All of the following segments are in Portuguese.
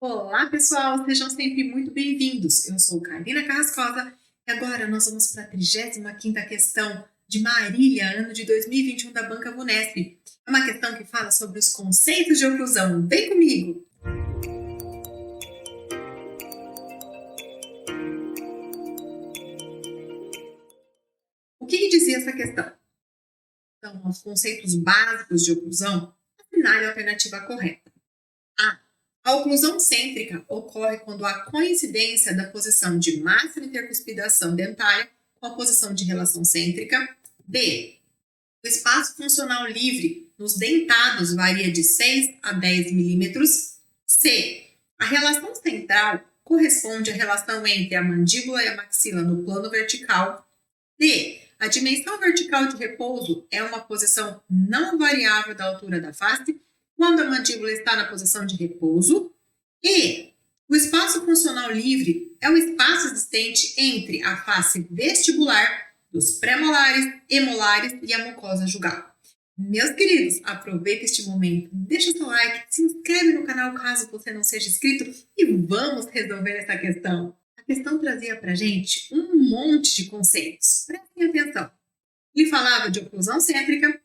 Olá, pessoal! Sejam sempre muito bem-vindos. Eu sou Carolina Carrascosa e agora nós vamos para a 35ª questão de Marília, ano de 2021 da Banca Vunesp. É uma questão que fala sobre os conceitos de oclusão. Vem comigo! O que dizia essa questão? Então, os conceitos básicos de oclusão, assinale a alternativa correta. A oclusão cêntrica ocorre quando há coincidência da posição de máxima intercuspidação dentária com a posição de relação cêntrica. B. O espaço funcional livre nos dentados varia de 6 a 10 milímetros. C. A relação central corresponde à relação entre a mandíbula e a maxila no plano vertical. D. A dimensão vertical de repouso é uma posição não variável da altura da face quando a mandíbula está na posição de repouso. E o espaço funcional livre é o espaço existente entre a face vestibular dos pré-molares e molares e a mucosa jugal. Meus queridos, aproveita este momento, deixa seu like, se inscreve no canal caso você não seja inscrito e vamos resolver essa questão. A questão trazia pra gente um monte de conceitos. Prestem atenção. Ele falava de oclusão cêntrica,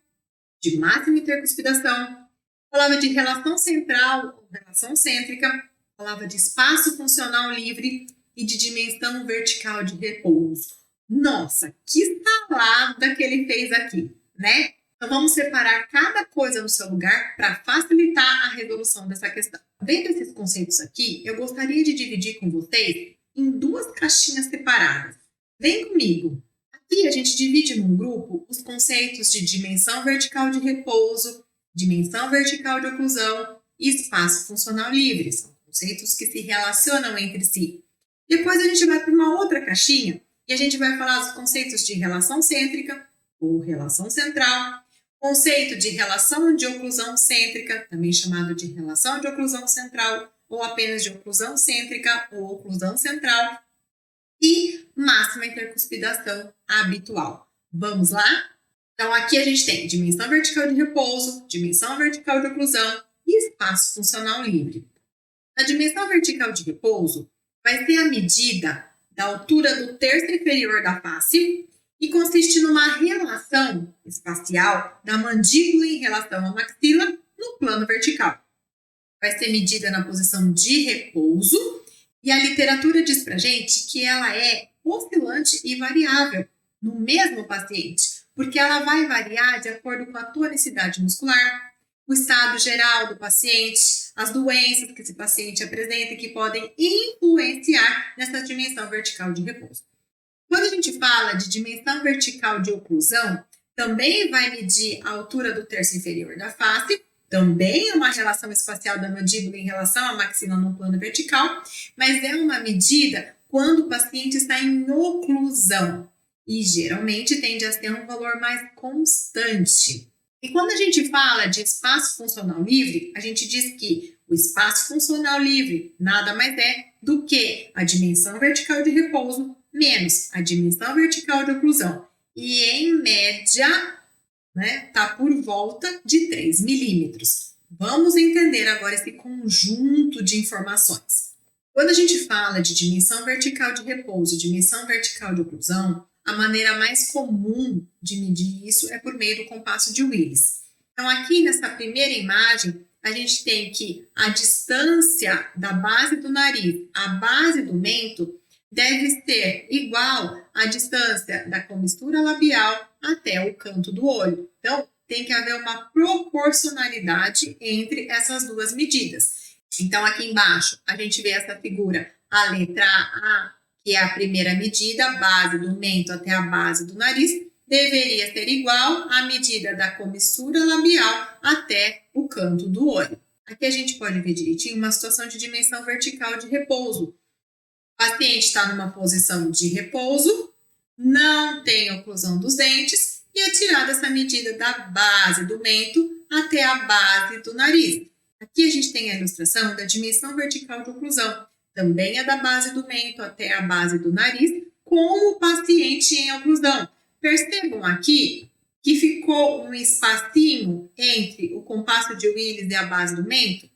de máxima intercuspidação, falava de relação central ou relação cêntrica, falava de espaço funcional livre e de dimensão vertical de repouso. Nossa, que salada que ele fez aqui, né? Então vamos separar cada coisa no seu lugar para facilitar a resolução dessa questão. Vendo esses conceitos aqui, eu gostaria de dividir com vocês em duas caixinhas separadas. Vem comigo! Aqui a gente divide num grupo os conceitos de dimensão vertical de repouso, dimensão vertical de oclusão e espaço funcional livre. São conceitos que se relacionam entre si. Depois a gente vai para uma outra caixinha e a gente vai falar dos conceitos de relação cêntrica ou relação central, conceito de relação de oclusão cêntrica, também chamado de relação de oclusão central ou apenas de oclusão cêntrica ou oclusão central, e máxima intercuspidação habitual. Vamos lá? Então, aqui a gente tem dimensão vertical de repouso, dimensão vertical de oclusão e espaço funcional livre. A dimensão vertical de repouso vai ser a medida da altura do terço inferior da face e consiste numa relação espacial da mandíbula em relação à maxila no plano vertical. Vai ser medida na posição de repouso e a literatura diz pra gente que ela é oscilante e variável no mesmo paciente, porque ela vai variar de acordo com a tonicidade muscular, o estado geral do paciente, as doenças que esse paciente apresenta e que podem influenciar nessa dimensão vertical de repouso. Quando a gente fala de dimensão vertical de oclusão, também vai medir a altura do terço inferior da face, também é uma relação espacial da mandíbula em relação à maxila no plano vertical, mas é uma medida quando o paciente está em oclusão e geralmente tende a ter um valor mais constante. E quando a gente fala de espaço funcional livre, a gente diz que o espaço funcional livre nada mais é do que a dimensão vertical de repouso menos a dimensão vertical de oclusão. E em média, tá por volta de 3 milímetros. Vamos entender agora esse conjunto de informações. Quando a gente fala de dimensão vertical de repouso e dimensão vertical de oclusão, a maneira mais comum de medir isso é por meio do compasso de Willis. Então, aqui nessa primeira imagem, a gente tem que a distância da base do nariz à base do mento deve ser igual à distância da comissura labial até o canto do olho. Então, tem que haver uma proporcionalidade entre essas duas medidas. Então, aqui embaixo, a gente vê essa figura, a letra A, que é a primeira medida, a base do mento até a base do nariz, deveria ser igual à medida da comissura labial até o canto do olho. Aqui a gente pode ver direitinho uma situação de dimensão vertical de repouso. O paciente está numa posição de repouso, não tem oclusão dos dentes e é tirada essa medida da base do mento até a base do nariz. Aqui a gente tem a ilustração da dimensão vertical de oclusão. Também é da base do mento até a base do nariz, com o paciente em oclusão. Percebam aqui que ficou um espacinho entre o compasso de Willis e a base do mento?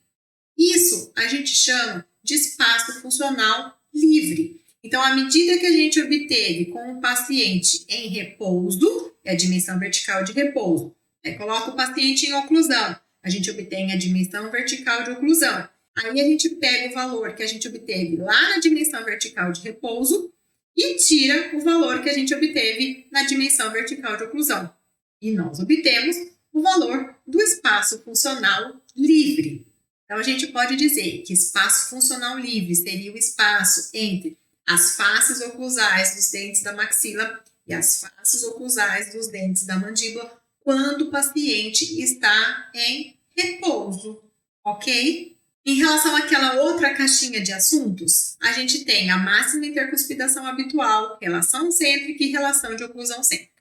Isso a gente chama de espaço funcional livre. Então, à medida que a gente obteve com o paciente em repouso, é a dimensão vertical de repouso, coloca o paciente em oclusão, a gente obtém a dimensão vertical de oclusão. Aí a gente pega o valor que a gente obteve lá na dimensão vertical de repouso e tira o valor que a gente obteve na dimensão vertical de oclusão. E nós obtemos o valor do espaço funcional livre. Então, a gente pode dizer que espaço funcional livre seria o espaço entre as faces oclusais dos dentes da maxila e as faces oclusais dos dentes da mandíbula quando o paciente está em repouso, ok? Em relação àquela outra caixinha de assuntos, a gente tem a máxima intercuspidação habitual, relação cêntrica e relação de oclusão cêntrica.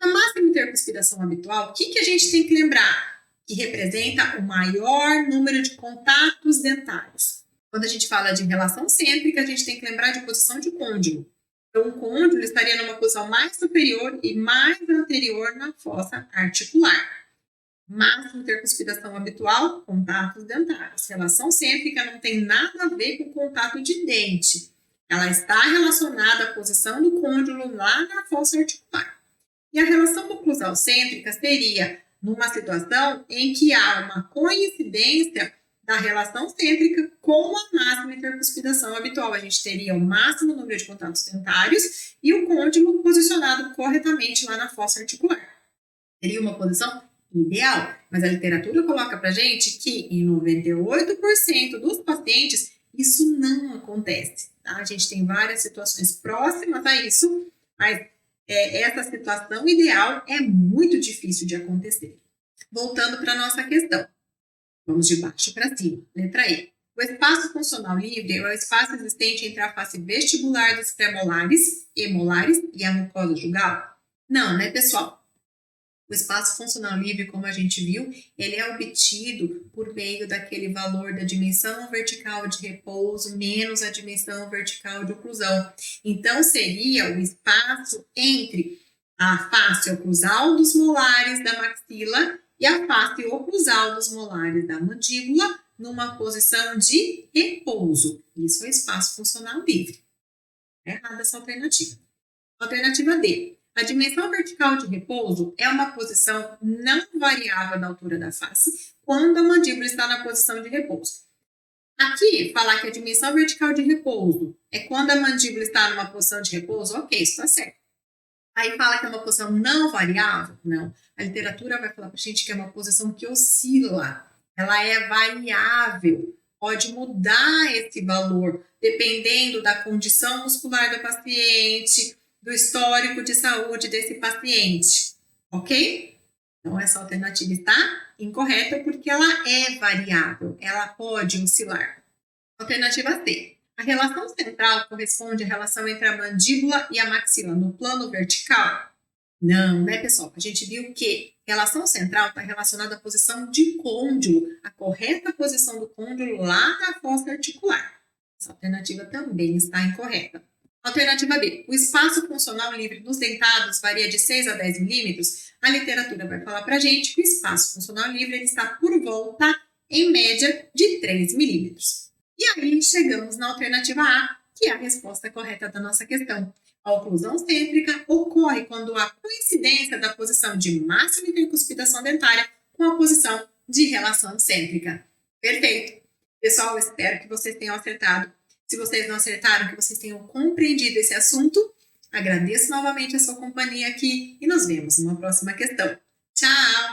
A máxima intercuspidação habitual, o que a gente tem que lembrar? Que representa o maior número de contatos dentários. Quando a gente fala de relação cêntrica, a gente tem que lembrar de posição de côndilo. Então, o côndilo estaria numa posição mais superior e mais anterior na fossa articular. Máxima intercuspidação habitual, contatos dentários. Relação cêntrica não tem nada a ver com contato de dente. Ela está relacionada à posição do côndilo lá na fossa articular. E a relação oclusal cêntrica seria numa situação em que há uma coincidência da relação cêntrica com a máxima intercuspidação habitual. A gente teria o máximo número de contatos dentários e o côndilo posicionado corretamente lá na fossa articular. Seria uma posição ideal, mas a literatura coloca pra gente que em 98% dos pacientes isso não acontece, tá? A gente tem várias situações próximas a isso, mas essa situação ideal é muito difícil de acontecer. Voltando para a nossa questão. Vamos de baixo para cima. Letra E. O espaço funcional livre é o espaço existente entre a face vestibular dos premolares e molares e a mucosa jugal? Não, né, pessoal? O espaço funcional livre, como a gente viu, ele é obtido por meio daquele valor da dimensão vertical de repouso menos a dimensão vertical de oclusão. Então, seria o espaço entre a face oclusal dos molares da maxila e a face oclusal dos molares da mandíbula numa posição de repouso. Isso é espaço funcional livre. É errada essa alternativa. Alternativa D. A dimensão vertical de repouso é uma posição não variável da altura da face quando a mandíbula está na posição de repouso. Aqui, falar que a dimensão vertical de repouso é quando a mandíbula está numa posição de repouso, ok, isso está certo. Aí fala que é uma posição não variável? Não. A literatura vai falar para a gente que é uma posição que oscila. Ela é variável. Pode mudar esse valor dependendo da condição muscular do paciente, do histórico de saúde desse paciente, ok? Então, essa alternativa está incorreta porque ela é variável, ela pode oscilar. Alternativa C. A relação central corresponde à relação entre a mandíbula e a maxila no plano vertical? Não, né, pessoal? A gente viu que relação central está relacionada à posição de côndilo, a correta posição do côndilo lá na fossa articular. Essa alternativa também está incorreta. Alternativa B. O espaço funcional livre dos dentados varia de 6 a 10 milímetros. A literatura vai falar para a gente que o espaço funcional livre ele está por volta, em média, de 3 milímetros. E aí chegamos na alternativa A, que é a resposta correta da nossa questão. A oclusão cêntrica ocorre quando há coincidência da posição de máxima intercuspidação dentária com a posição de relação cêntrica. Perfeito! Pessoal, eu espero que vocês tenham acertado. Se vocês não acertaram, que vocês tenham compreendido esse assunto, agradeço novamente a sua companhia aqui e nos vemos numa próxima questão. Tchau!